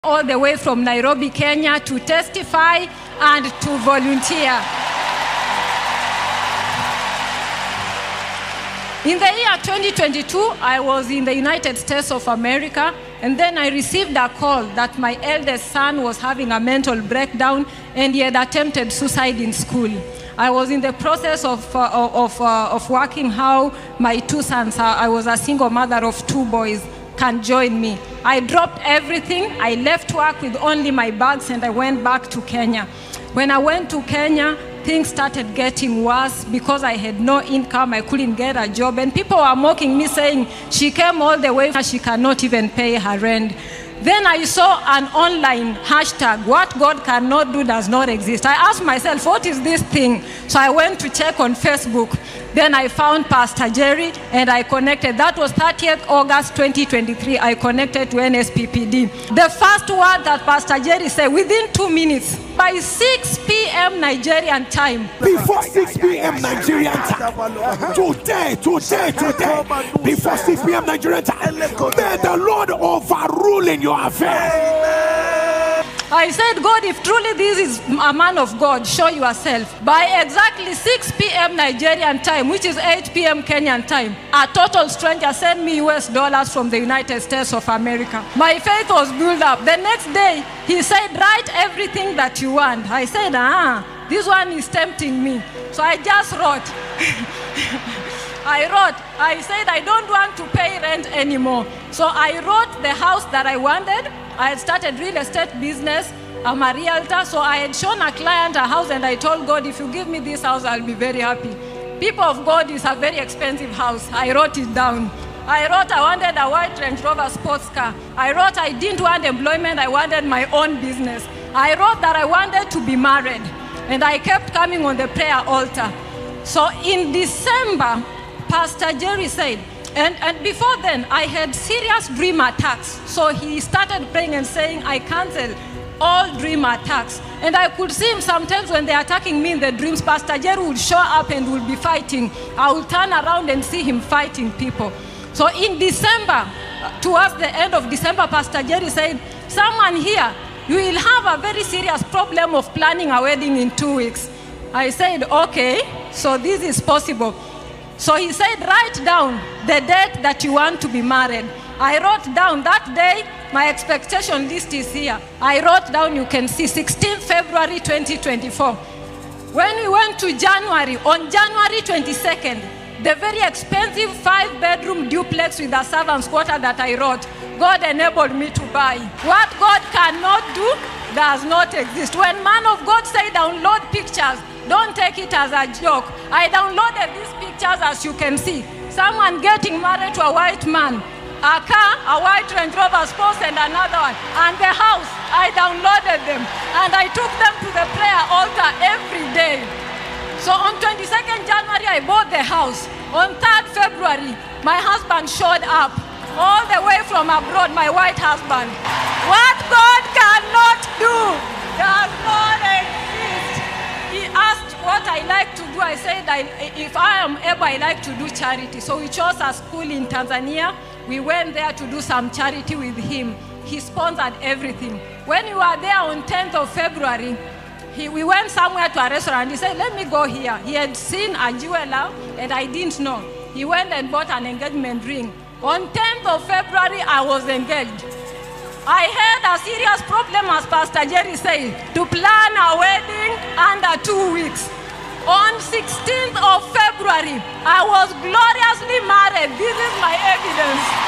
all the way from Nairobi, Kenya to testify and to volunteer. In the year 2022, I was in the United States of America, and then I received a call that my eldest son was having a mental breakdown and he had attempted suicide in school. I was in the process of working how my two sons, I was a single mother of two boys, can join me. I dropped everything. I left work with only my bags and I went back to Kenya. When I went to Kenya, things started getting worse because I had no income. I couldn't get a job. And people were mocking me saying, she came all the way, she cannot even pay her rent. Then I saw an online hashtag, what God cannot do does not exist. I asked myself, what is this thing? So I went to check on Facebook. Then I found Pastor Jerry and I connected. That was 30th August 2023. I connected to NSPPD. The first word that Pastor Jerry said, within 2 minutes, by 6 p.m. Nigerian time. Before 6 p.m. Nigerian time. Today. Before 6 p.m. Nigerian time. May the Lord overrule in your affairs. I said, God, if truly this is a man of God, show yourself. By exactly 6 p.m. Nigerian time, which is 8 p.m. Kenyan time, a total stranger sent me US dollars from the United States of America. My faith was built up. The next day, he said, write everything that you want. I said, this one is tempting me. So I just wrote. I said, I don't want to pay rent anymore. So I wrote the house that I wanted. I had started real estate business. I'm a realtor, so I had shown a client a house and I told God, if you give me this house, I'll be very happy. People of God, is a very expensive house. I wrote it down. I wrote I wanted a white Range Rover sports car. I wrote I didn't want employment, I wanted my own business. I wrote that I wanted to be married. And I kept coming on the prayer altar. So in December, Pastor Jerry said, and before then, I had serious dream attacks. So he started praying and saying, I cancel all dream attacks. And I could see him sometimes when they're attacking me in the dreams, Pastor Jerry would show up and would be fighting. I would turn around and see him fighting people. So in December, towards the end of December, Pastor Jerry said, someone here, you will have a very serious problem of planning a wedding in 2 weeks. I said, okay, so this is possible. So he said, write down the date that you want to be married. I wrote down that day, my expectation list is here. I wrote down, you can see, 16th February 2024. When we went to January, on January 22nd, the very expensive 5-bedroom duplex with a servant's quarter that I wrote, God enabled me to buy. What God cannot do does not exist. When man of God say download pictures, don't take it as a joke. I downloaded these pictures as you can see. Someone getting married to a white man. A car, a white Range Rover Sports and another one. And the house, I downloaded them. And I took them to the prayer altar every day. So on 22nd January, I bought the house. On 3rd February, my husband showed up. All the way from abroad, my white husband. What God cannot do does not exist. He asked what I like to do. I said, if I am able, I like to do charity. So we chose a school in Tanzania. We went there to do some charity with him. He sponsored everything. When we were there on 10th of February, we went somewhere to a restaurant. He said, let me go here. He had seen a jeweler and I didn't know. He went and bought an engagement ring. On 10th of February, I was engaged. I had a serious problem, as Pastor Jerry said, to plan a wedding under 2 weeks. On 16th of February, I was gloriously married. This is my evidence.